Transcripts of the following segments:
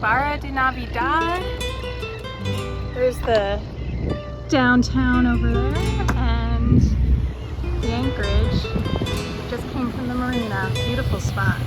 Barra de Navidad. There's the downtown over there, and the anchorage just came from the marina. Beautiful spot.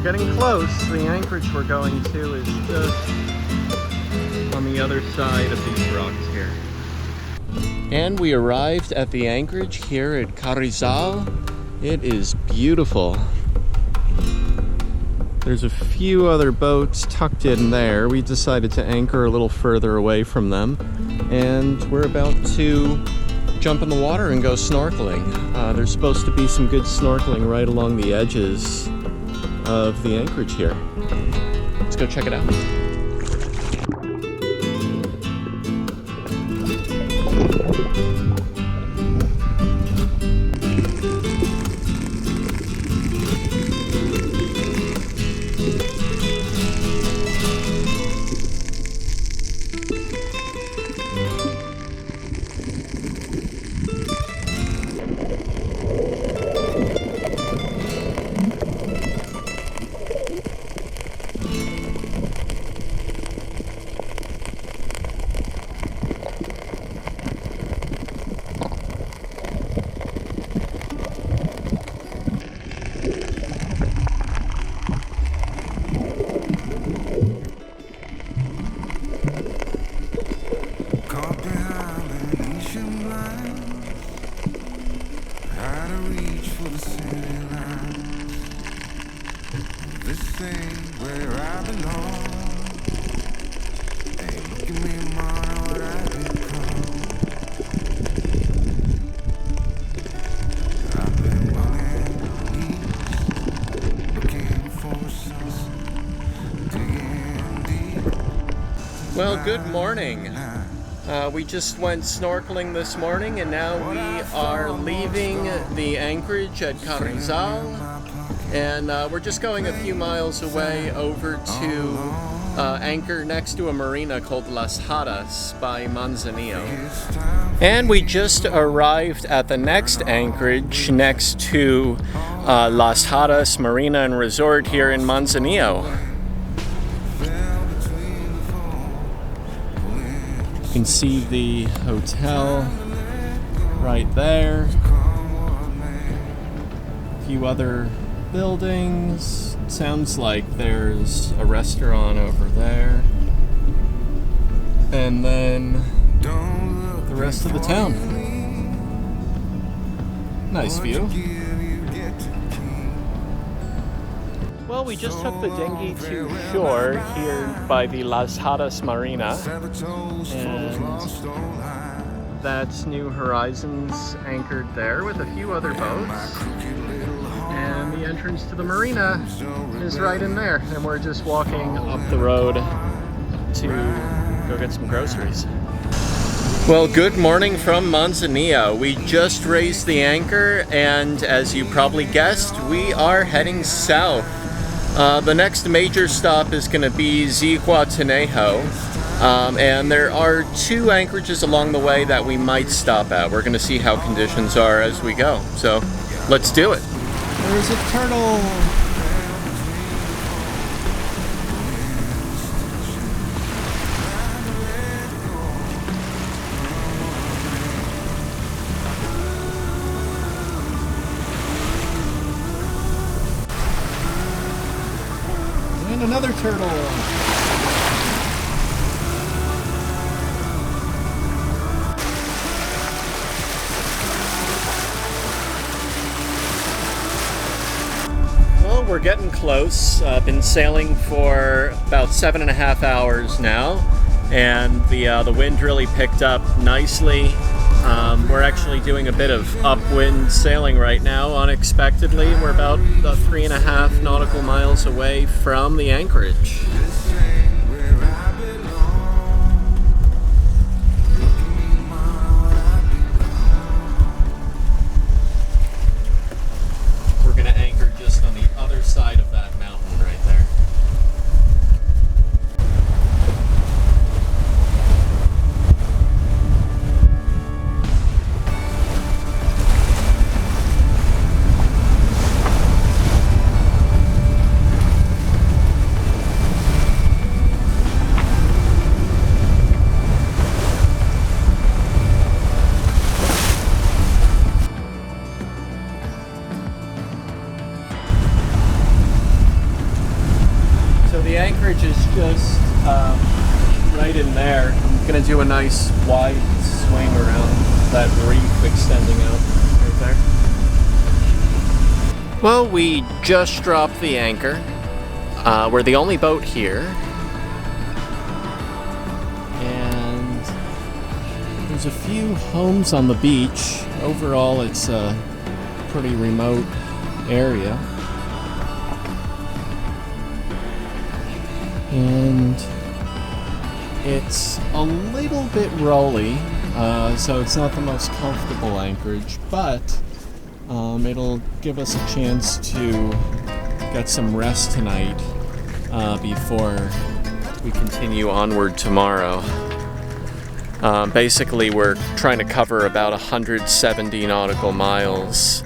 Getting close. The anchorage we're going to is just on the other side of these rocks here. And we arrived at the anchorage here at Carrizal. It is beautiful. There's a few other boats tucked in there. We decided to anchor a little further away from them, and we're about to jump in the water and go snorkeling. There's supposed to be some good snorkeling right along the edges of the anchorage here. Let's go check it out. Well, good morning. We just went snorkeling this morning, and now we are leaving the anchorage at Carrizal, and we're just going a few miles away over to anchor next to a marina called Las Hadas by Manzanillo. And we just arrived at the next anchorage next to Las Hadas Marina and Resort here in Manzanillo. You can see the hotel right there. A few other buildings. It sounds like there's a restaurant over there. And then the rest of the town. Nice view. Well, we just took the dinghy to shore here by the Las Hadas Marina, and that's New Horizons anchored there with a few other boats, and the entrance to the marina is right in there, and we're just walking up the road to go get some groceries. Well, good morning from Manzanillo. We just raised the anchor, and as you probably guessed, we are heading south. The next major stop is going to be Zihuatanejo, and there are two anchorages along the way that we might stop at. We're going to see how conditions are as we go, so let's do it. There's a turtle. Another turtle. Well, we're getting close. Been sailing for about 7.5 hours now, and the wind really picked up nicely. We're actually doing a bit of upwind sailing right now, unexpectedly. We're about 3.5 nautical miles away from the anchorage. We're going to anchor just on the other side of that mountain right there. The anchorage is just right in there. I'm going to do a nice wide swing around that reef extending out right there. Well, we just dropped the anchor. We're the only boat here. And there's a few homes on the beach. Overall, it's a pretty remote area. And it's a little bit rolly, so it's not the most comfortable anchorage, but it'll give us a chance to get some rest tonight before we continue onward tomorrow. Basically, we're trying to cover about 170 nautical miles,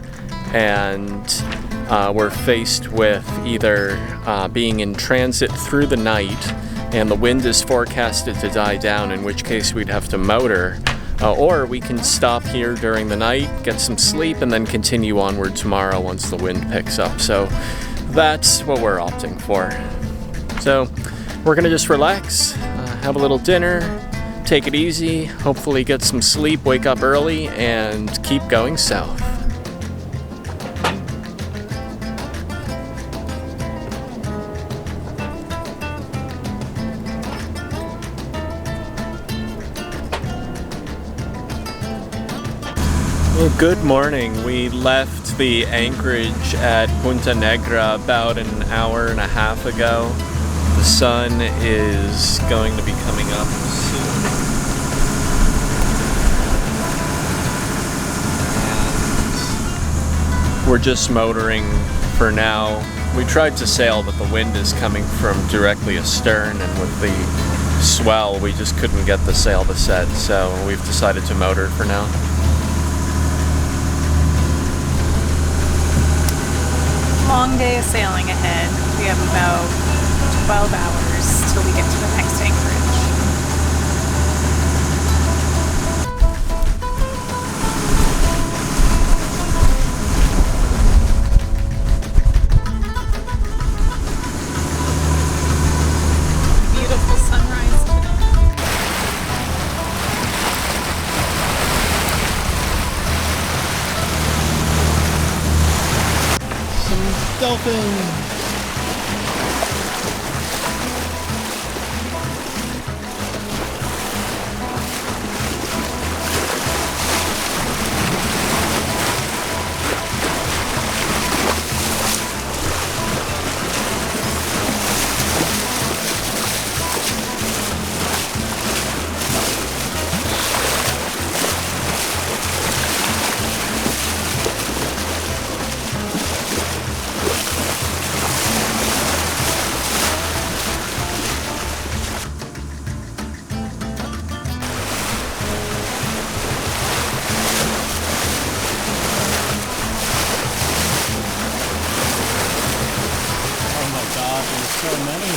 and we're faced with either being in transit through the night and the wind is forecasted to die down, in which case we'd have to motor, or we can stop here during the night, get some sleep, and then continue onward tomorrow once the wind picks up. So that's what we're opting for. So we're gonna just relax, have a little dinner, take it easy, hopefully get some sleep, wake up early, and keep going south. Well, good morning. We left the anchorage at Punta Negra about an hour and a half ago. The sun is going to be coming up soon. And we're just motoring for now. We tried to sail, but the wind is coming from directly astern, and with the swell, we just couldn't get the sail to set, so we've decided to motor for now. Long day of sailing ahead. We have about 12 hours till we get to the next anchorage. Beautiful sunrise today. Dolphin! So many.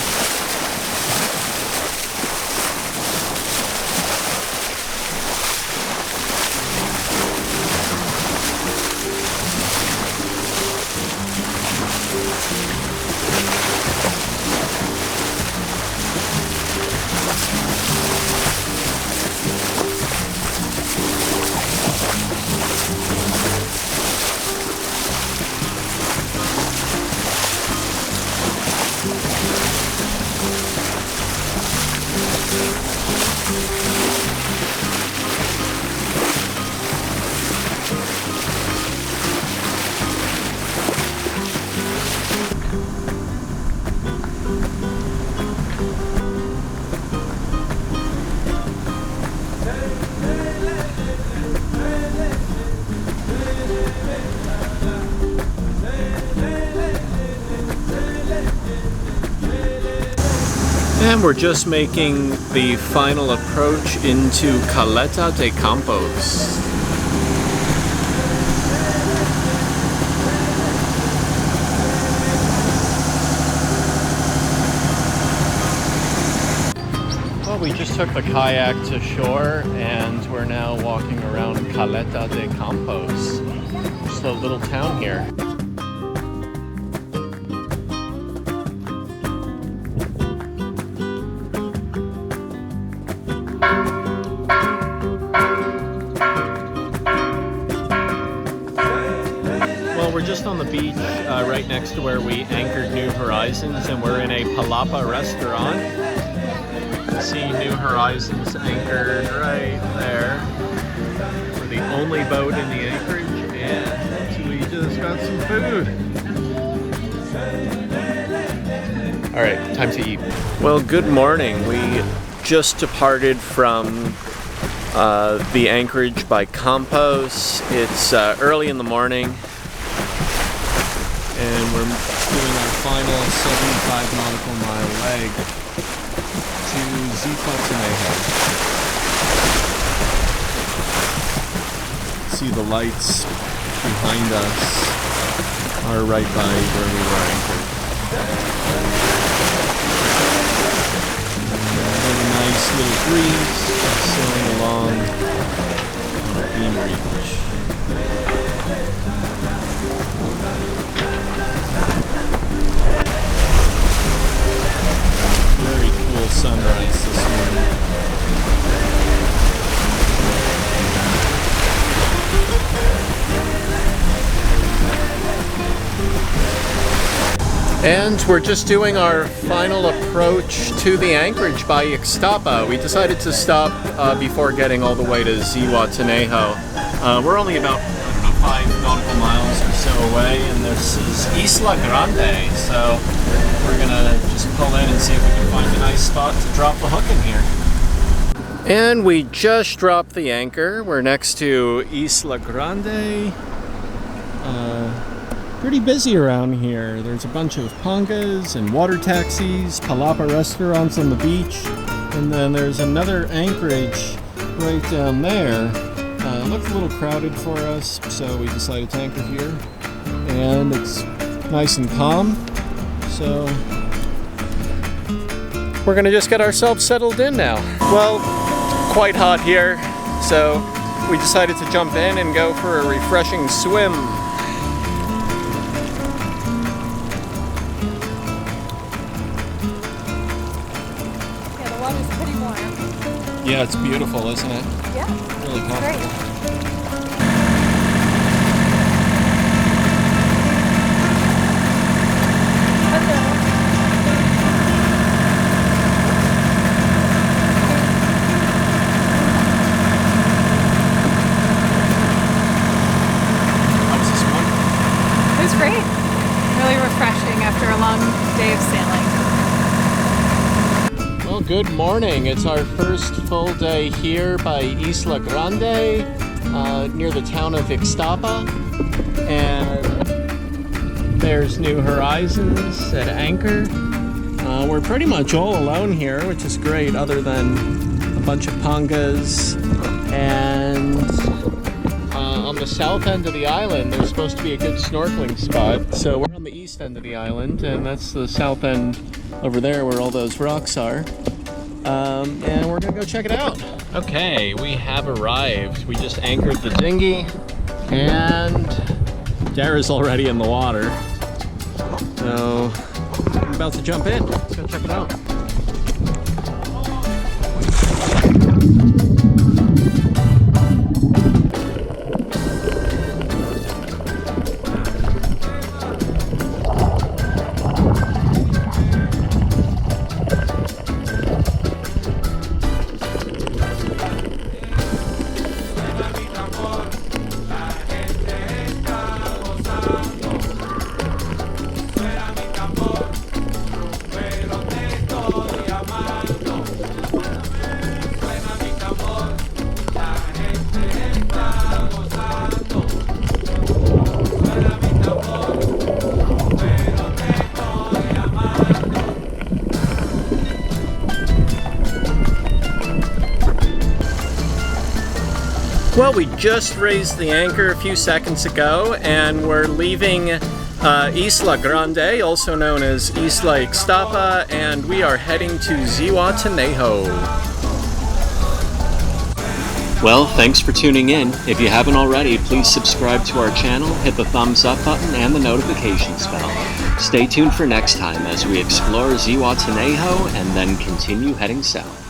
And we're just making the final approach into Caleta de Campos. Well, we just took the kayak to shore and we're now walking around Caleta de Campos. Just a little town here. We're just on the beach right next to where we anchored New Horizons, and we're in a palapa restaurant. You see New Horizons anchored right there. We're the only boat in the anchorage, and we just got some food. All right, time to eat. Well, good morning. We just departed from the anchorage by Campos. It's early in the morning. And we're doing our final 75 nautical mile leg to Zihuatanejo. See the lights behind us are right by where we were anchored. And a nice little breeze sailing along on a beam reach. Very cool sunrise this morning. And we're just doing our final approach to the anchorage by Ixtapa. We decided to stop before getting all the way to Zihuatanejo. We're only about 5 nautical miles or so away, and this is Isla Grande, so we're gonna just pull in and see if we can find a nice spot to drop the hook in here. And we just dropped the anchor. We're next to Isla Grande. Pretty busy around here. There's a bunch of pangas and water taxis, palapa restaurants on the beach, and then there's another anchorage right down there. It looked a little crowded for us, so we decided to anchor here. And it's nice and calm, so we're gonna just get ourselves settled in now. Well, quite hot here, so we decided to jump in and go for a refreshing swim. Yeah, the water's pretty warm. Yeah, it's beautiful, isn't it? Yeah. Really comfortable. Great. It was great. Really refreshing after a long day of sailing. Well, good morning. It's our first full day here by Isla Grande, near the town of Ixtapa. And there's New Horizons at anchor. We're pretty much all alone here, which is great, other than a bunch of pangas. And on the south end of the island, there's supposed to be a good snorkeling spot. So we're on the east end of the island, and that's the south end over there where all those rocks are. And we're gonna go check it out. Okay, we have arrived. We just anchored the dinghy, and Dara's already in the water. So I'm about to jump in. Let's go check it out. Well, we just raised the anchor a few seconds ago, and we're leaving Isla Grande, also known as Isla Ixtapa, and we are heading to Zihuatanejo. Well, thanks for tuning in. If you haven't already, please subscribe to our channel, hit the thumbs up button and the notifications bell. Stay tuned for next time as we explore Zihuatanejo and then continue heading south.